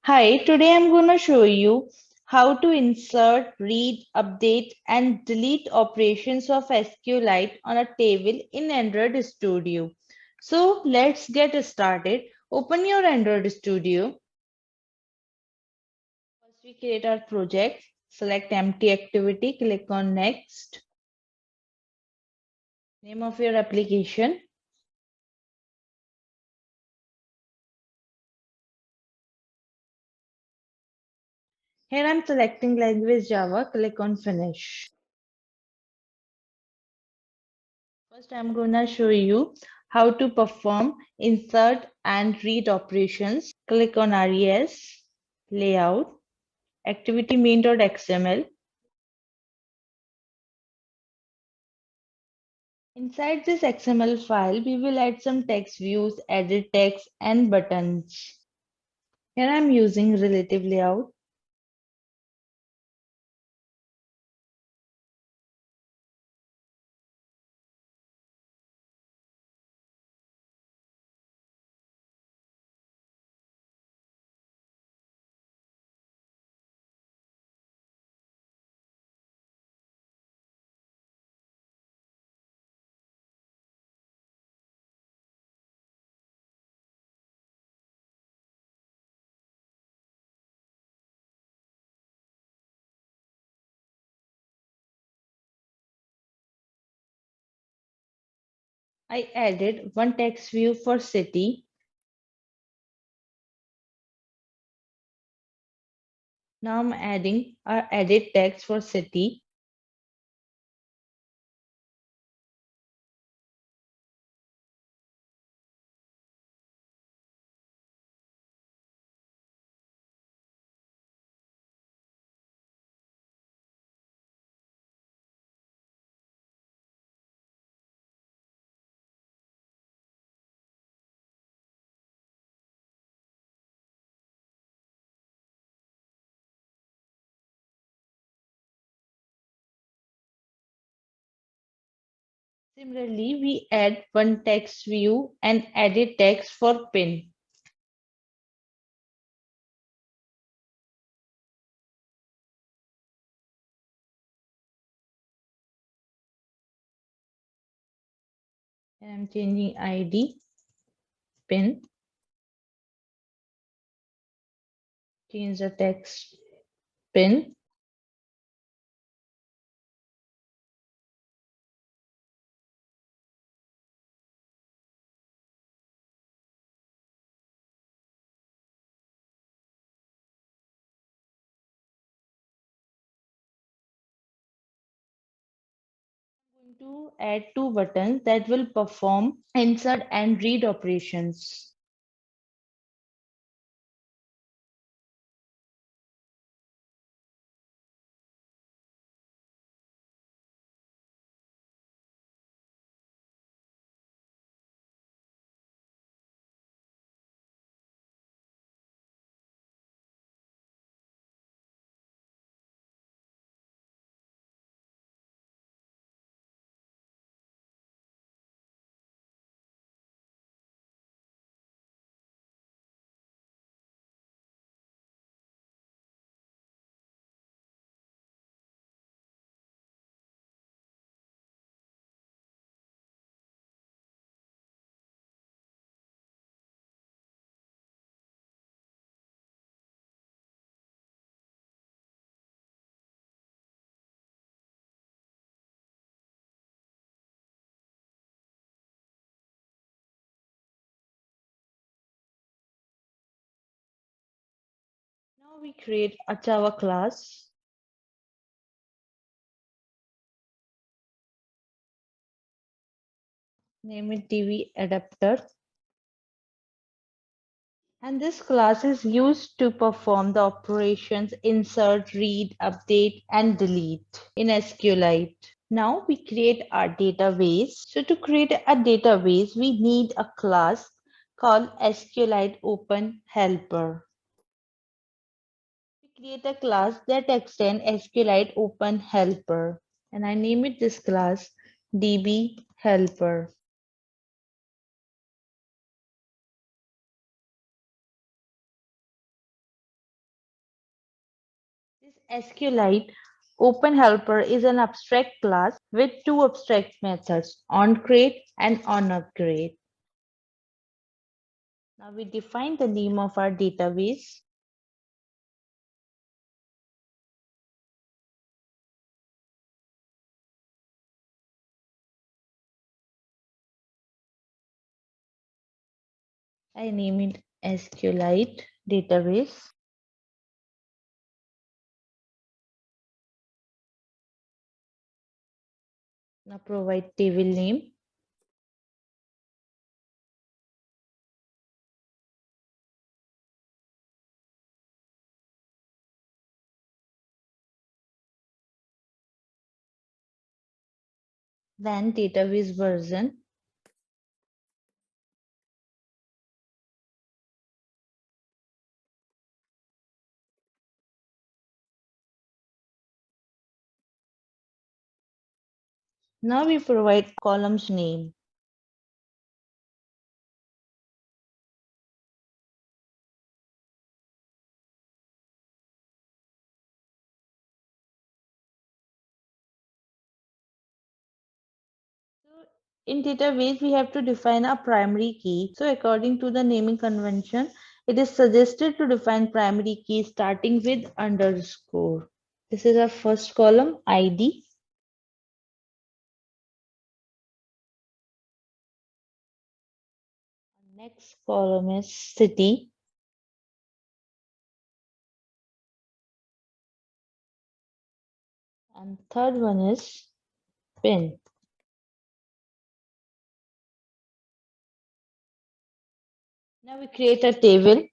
Hi, today I'm going to show you how to insert, read, update, and delete operations of SQLite on a table in Android Studio. So let's get started. Open your Android Studio. First, we create our project. Select empty activity. Click on Next. Name of your application. Here I'm selecting language Java. Click on Finish. First, I'm going to show you how to perform insert and read operations. Click on RES, Layout, Activity main.xml. Inside this XML file, we will add some text views, edit text, and buttons. Here I'm using relative layout. I added one text view for city. Now I'm adding our edit text for city. Similarly, we add one text view and edit text for pin. And I'm changing ID, pin, change the text pin. I'm going to add two buttons that will perform insert and read operations. Now we create a Java class. Name it DB adapter. And this class is used to perform the operations insert, read, update, and delete in SQLite. Now we create our database. So to create a database, we need a class called SQLite Open Helper. We create a class that extends SQLite Open Helper, and I name it this class DB Helper. This SQLite Open Helper is an abstract class with two abstract methods, onCreate and onUpgrade. Now we define the name of our database. I name it SQLite database. Now provide table name. Then database version. Now we provide columns name. So in database, we have to define a primary key. So according to the naming convention, it is suggested to define primary key starting with underscore. This is our first column, ID. Next column is city. And third one is pin. Now we create a table.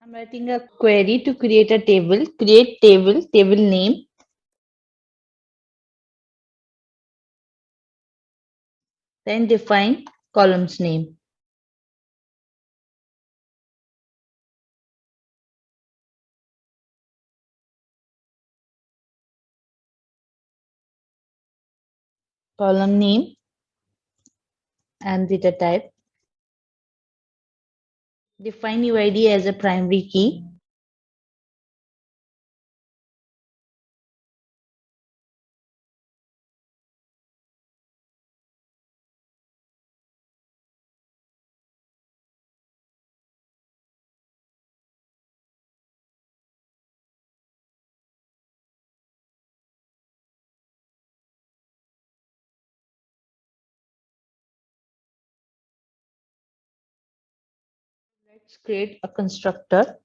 I'm writing a query to create a table. Create table, table name. Then define columns name. Column name and data type. Define UID as a primary key. Let's create a constructor.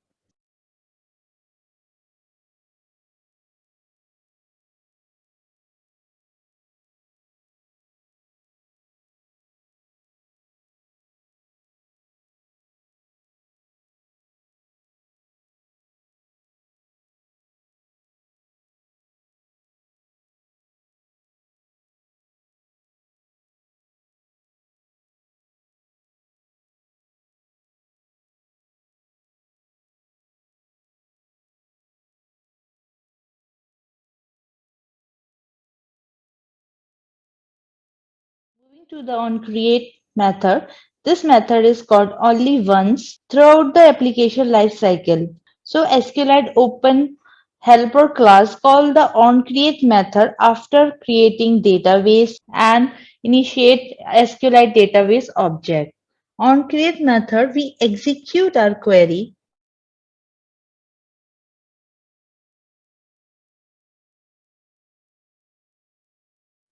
Moving to the onCreate method, this method is called only once throughout the application lifecycle. So SQLite Open Helper class call the onCreate method after creating database and initiate SQLite database object. OnCreate method, we execute our query.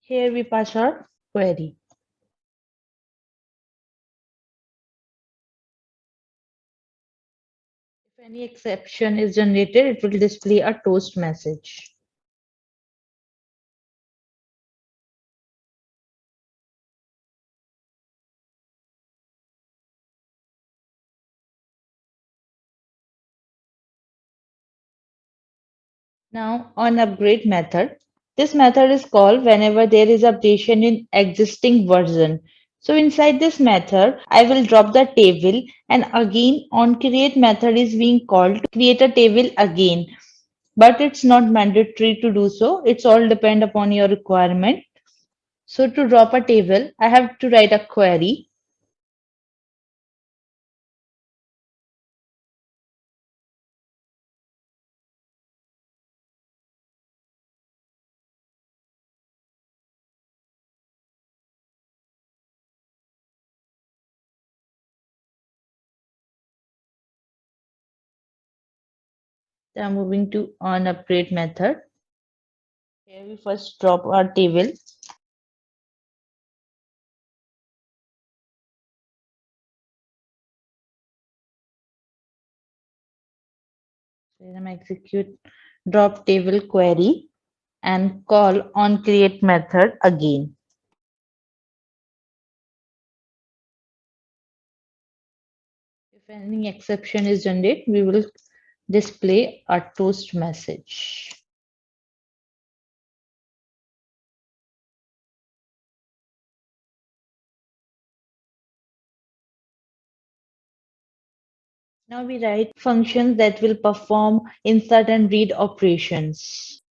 Here we pass our query. If any exception is generated, it will display a toast message. Now on upgrade method, this method is called whenever there is updation in existing version. So inside this method, I will drop the table and again on create method is being called to create a table again. but it's not mandatory to do so. It's all depend upon your requirement. So to drop a table, I have to write a query. Then I'm moving to on upgrade method. Here we first drop our table. Then I'm execute drop table query and call on create method again. If any exception is generated, we will display a toast message. Now we write functions that will perform insert and read operations.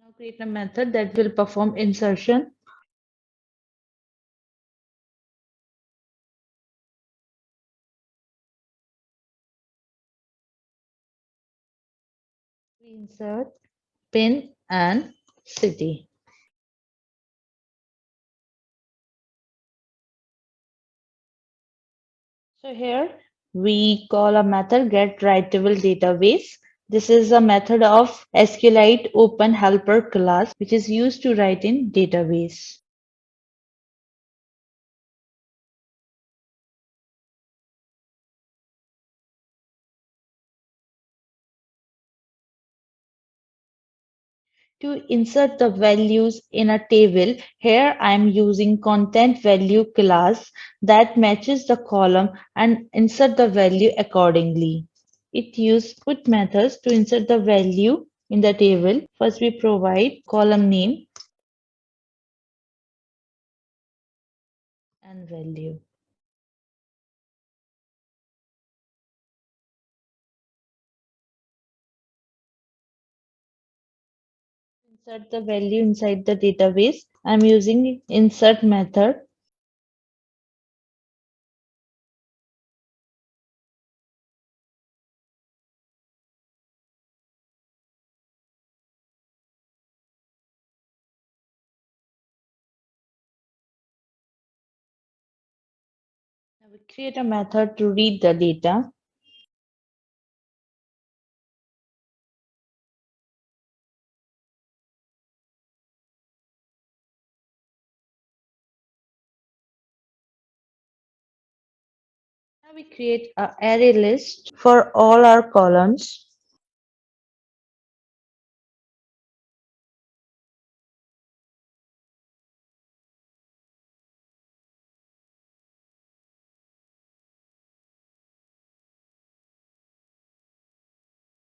Now create a method that will perform insertion. We insert pin and city. So here we call a method get writable database. This is a method of SQLite Open Helper class which is used to write in database. To insert the values in a table, here I am using content value class that matches the column and insert the value accordingly. It uses put methods to insert the value in the table. First we provide column name and value. Insert the value inside the database. I'm using insert method. Now we create a method to read the data. Now we create an array list for all our columns.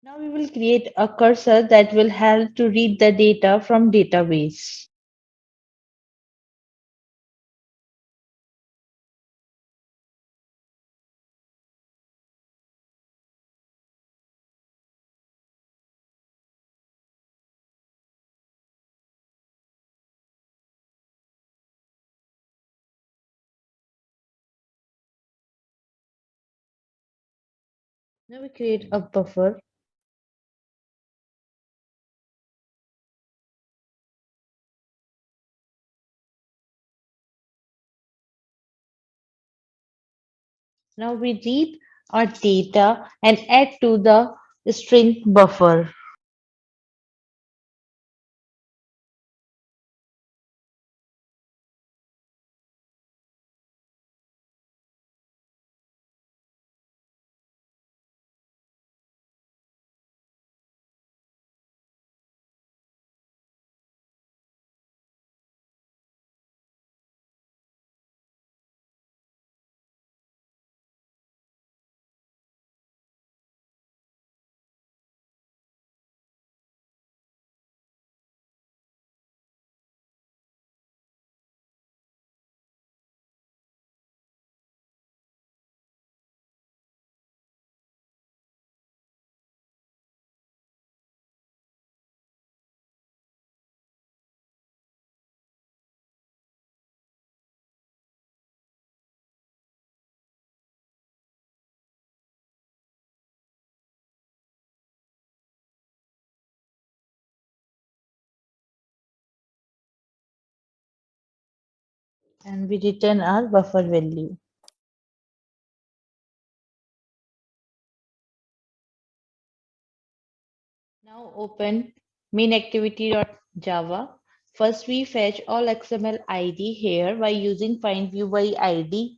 Now we will create a cursor that will help to read the data from database. Now we create a buffer. Now we read our data and add to the string buffer. and we return our buffer value. Now open mainActivity.java. First, we fetch all XML ID here by using find view by ID.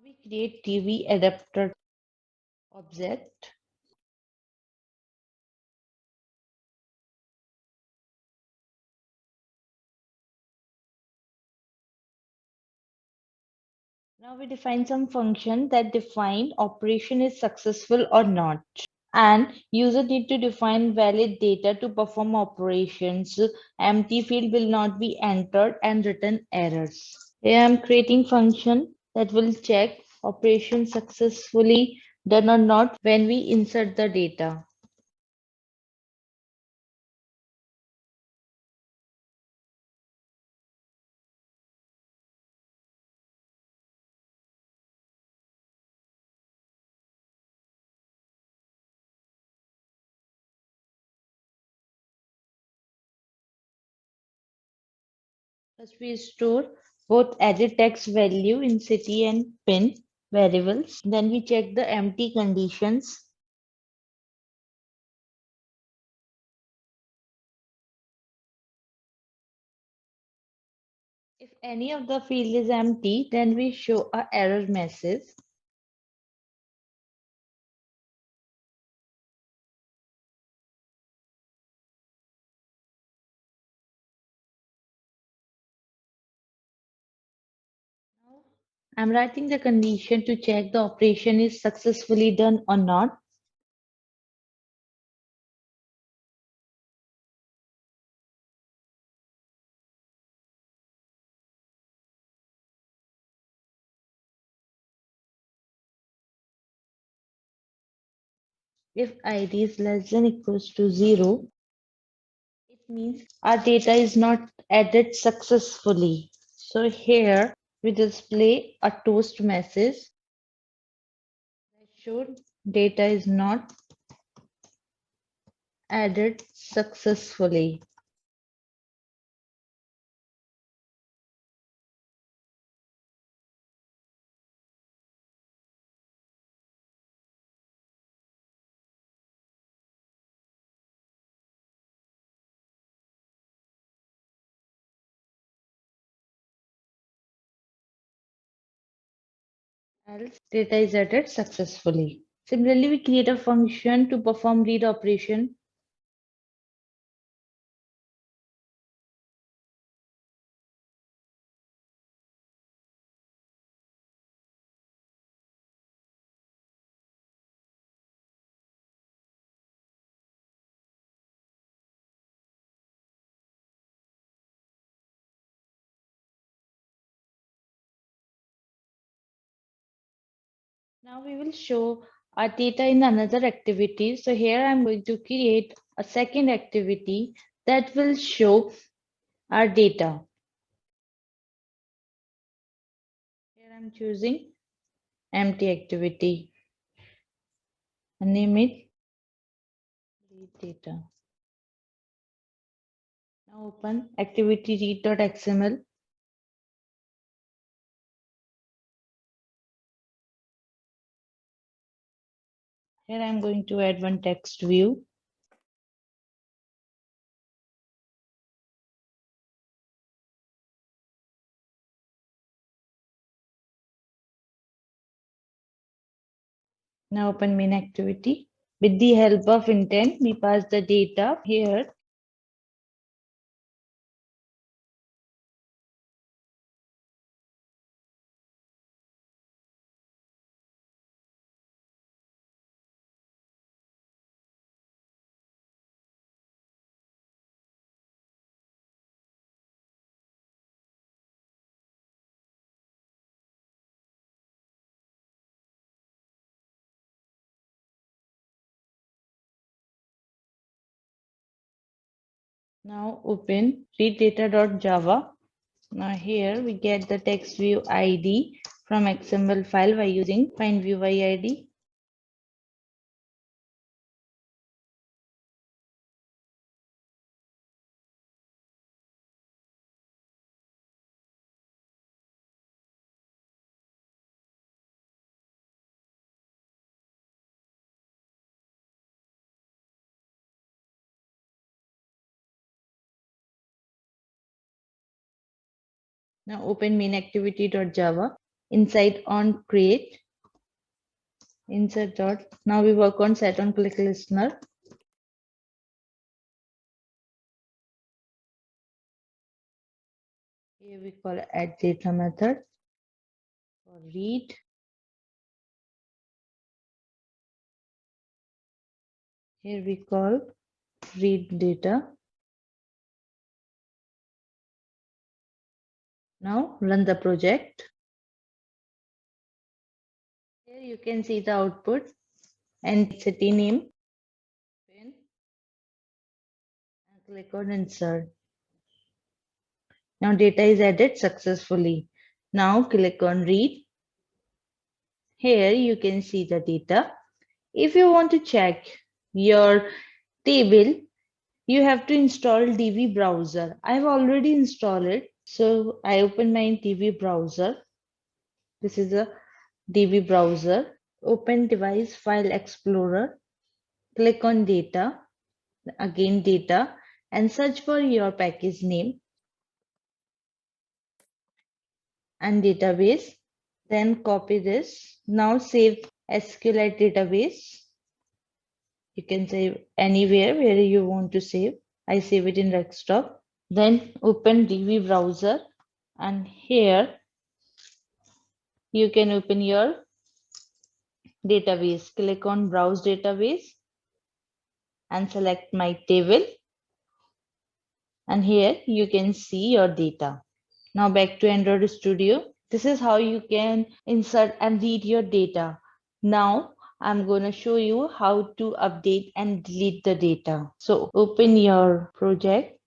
Now we create TV adapter object. Now we define some function that define operation is successful or not. And user need to define valid data to perform operations. Empty field will not be entered and return errors. Here I am creating function that will check operation successfully done or not when we insert the data. First, we store both edit text value in city and pin variables. Then we check the empty conditions. If any of the field is empty, then we show a error message. Now, I'm writing the condition to check the operation is successfully done or not. If ID is less than equals to 0, it means our data is not added successfully. So here we display a toast message that showed data is not added successfully. Else data is added successfully. Similarly, we create a function to perform read operation. Now we will show our data in another activity. So here I'm going to create a second activity that will show our data. Here I'm choosing empty activity and name it read data. Now open activity read.xml. Here I'm going to add one text view. Now open main activity. With the help of intent, we pass the data here. Now open readdata.java. Now here we get the text view ID from XML file by using find view by ID. Now open mainActivity.java. Inside on create insert dot. Now we work on set on click listener. Here we call add data method for read. Here we call read data. Now run the project. Here you can see the output and city name. And click on insert. Now data is added successfully. Now click on read. Here you can see the data. If you want to check your table, you have to install DB browser. I've already installed it. So I open my DB browser. This is a DB browser. Open device file explorer. Click on data, again data, and search for your package name and database. Then copy this. Now save SQLite database. You can save anywhere where you want to save. I save it in desktop. Then open DB browser, and here you can open your database. Click on browse database and select my table. And here you can see your data. Now back to Android Studio. This is how you can insert and read your data. Now I'm going to show you how to update and delete the data. So open your project.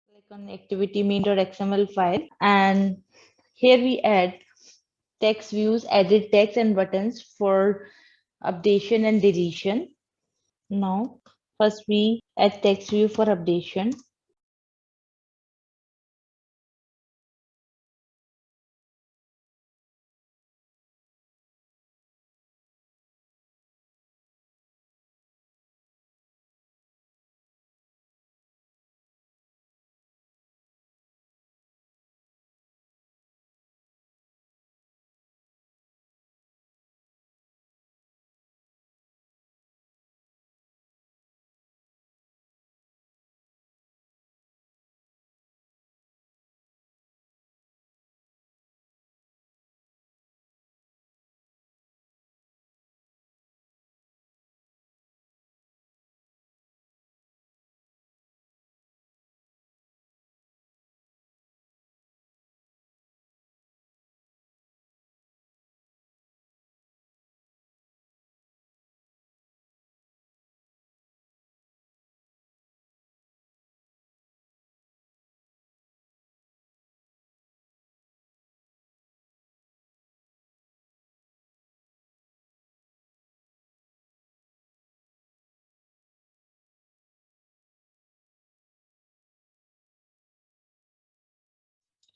Click on activity main.xml file, and here we add text views, edit text and buttons for updation and deletion. Now first we add text view for updation.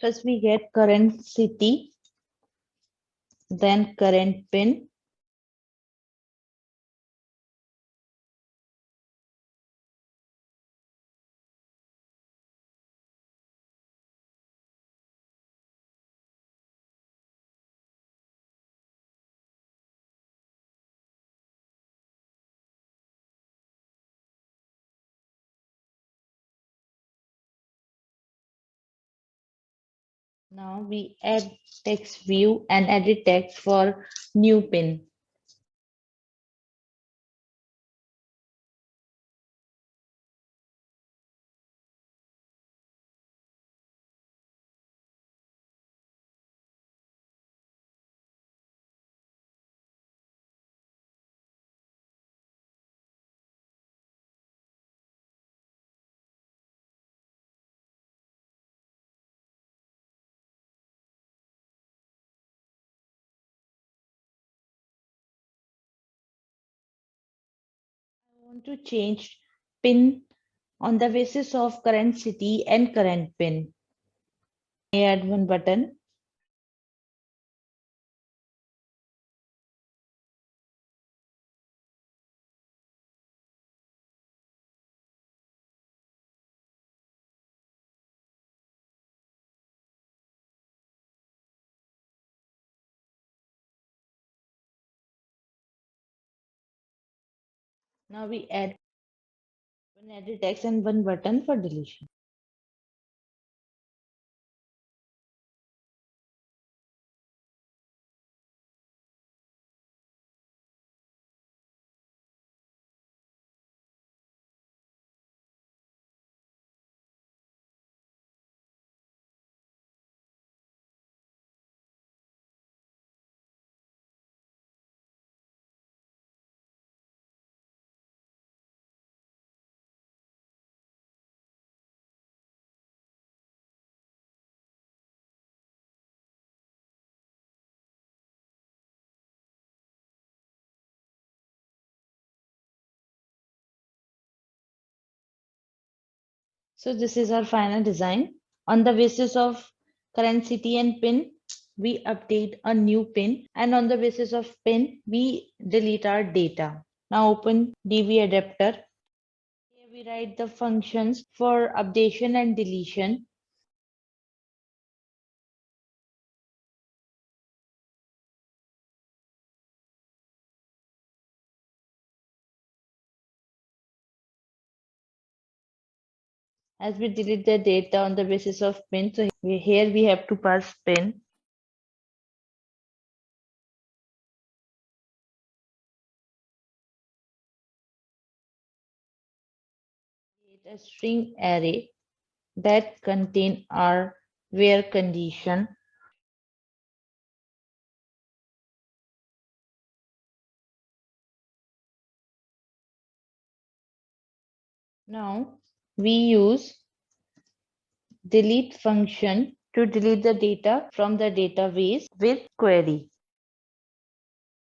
First we get current city, then current pin, now we add text view and edit text for new pin. want to change PIN on the basis of current city and current PIN. I add one button. Now we add one edit text and one button for deletion. So this is our final design. On the basis of current city and PIN, we update a new PIN, and on the basis of PIN, we delete our data. Now open DB adapter. Here we write the functions for updation and deletion. As we delete the data on the basis of PIN, so here we have to pass PIN. Create a string array that contain our where condition. Now we use delete function to delete the data from the database with query.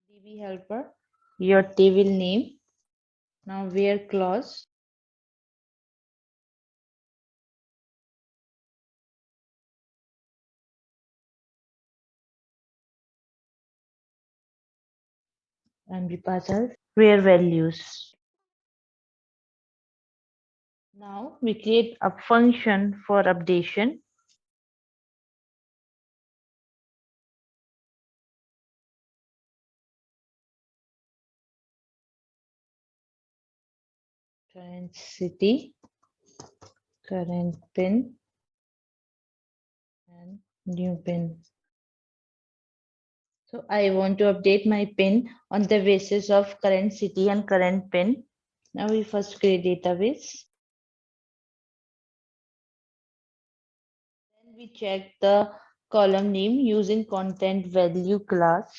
DB helper, your table name. Now where clause. And we pass our where values. Now we create a function for updation. Current city, current PIN, and new PIN. So I want to update my PIN on the basis of current city and current PIN. Now we first create database. Then we check the column name using content value class.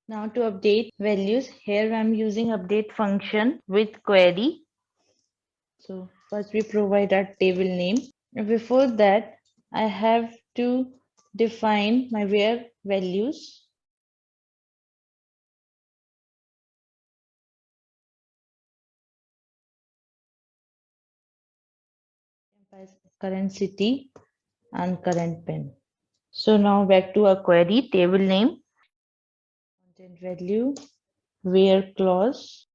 Now to update values, here I'm using update function with query. So first we provide our table name. Before that, I have to define my where values. Current city and current PIN. So now back to our query, table name, content value, where clause,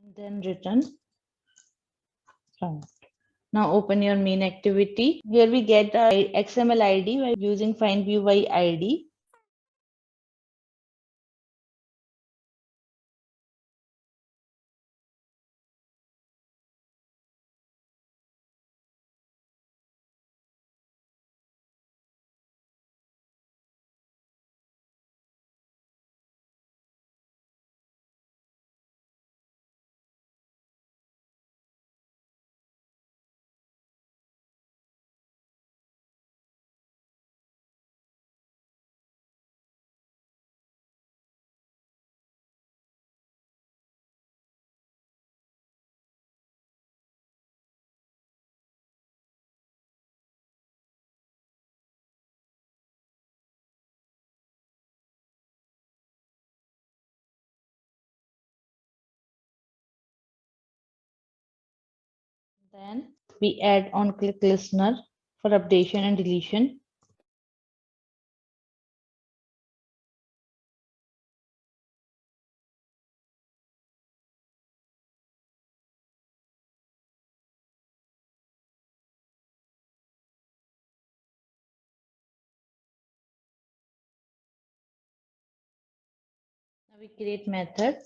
and then return count. Now open your main activity. Here we get a XML ID by using find view by ID. Then we add on click listener for updation and deletion. Now we create method.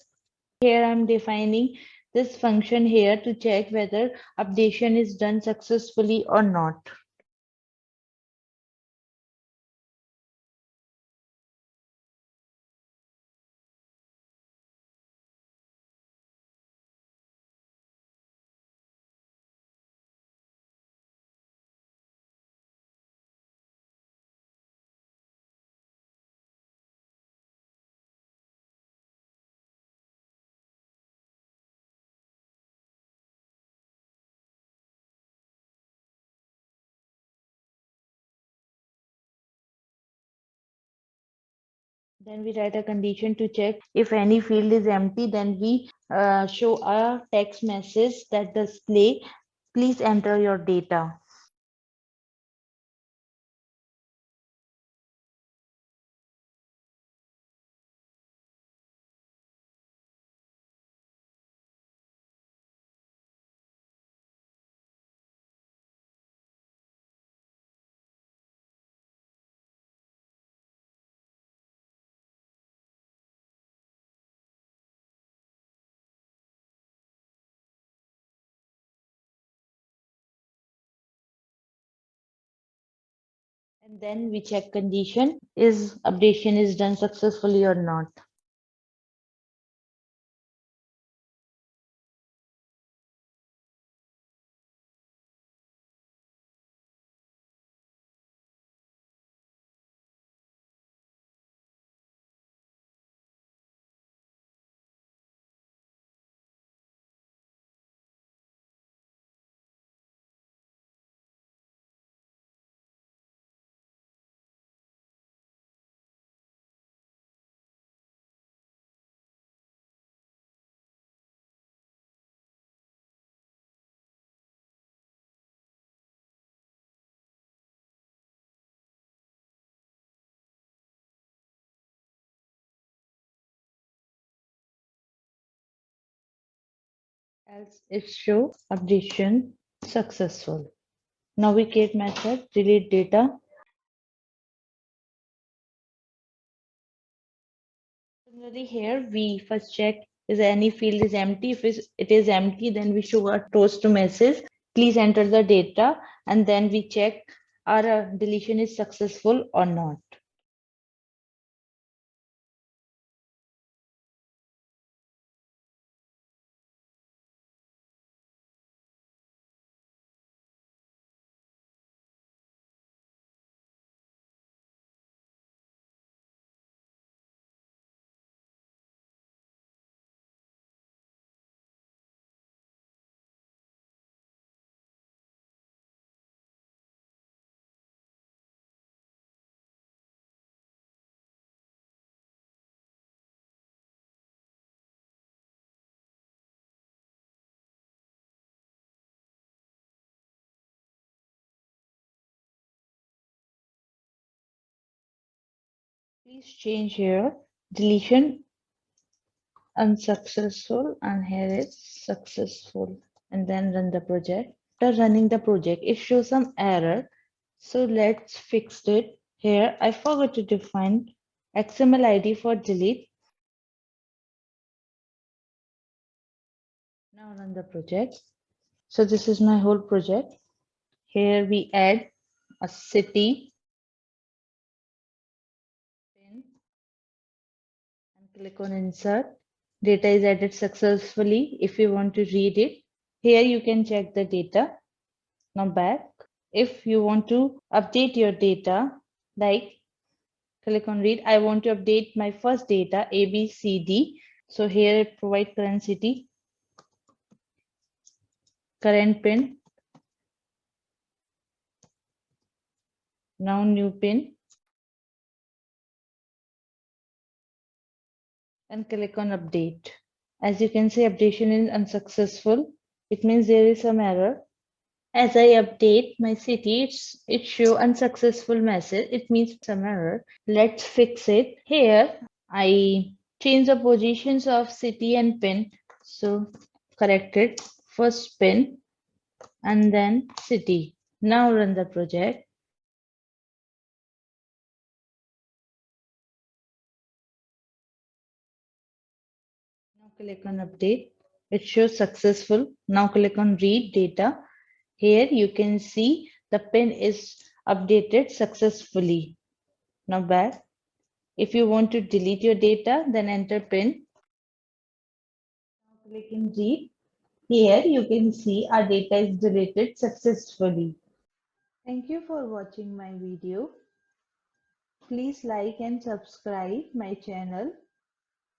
Here I'm defining this function here to check whether updation is done successfully or not. Then we write a condition to check if any field is empty. Then we show a text message that display, please enter your data. And then we check condition, is updation is done successfully or not. Else it show updation successful. Now we create method delete data. Similarly here we first check is any field is empty. If it is empty, then we show a toast to message, please enter the data, and then we check our deletion is successful or not. Please change here deletion unsuccessful, and here it's successful, and then run the project. After running the project, it shows some error. So let's fix it. Here I forgot to define XML ID for delete. Now run the project. So this is my whole project. Here we add a city pin and click on insert. Data is added successfully. If you want to read it, here you can check the data. Now back. If you want to update your data, like click on read. I want to update my first data A, B, C, D. So here provide current city, current pin, now new pin, and click on update. As you can see, updation is unsuccessful. It means there is some error. As I update my city, it show unsuccessful message. It means some error. Let's fix it. Here, I change the positions of city and pin. So correct it. First pin and then city. Now run the project. Now click on update. It shows successful. Now click on read data. Here you can see the pin is updated successfully. Now back. If you want to delete your data, then enter pin. Now click in read. Here you can see our data is deleted successfully. Thank you for watching my video. Please like and subscribe my channel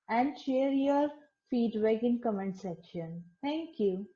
and share your feedback in comment section. Thank you.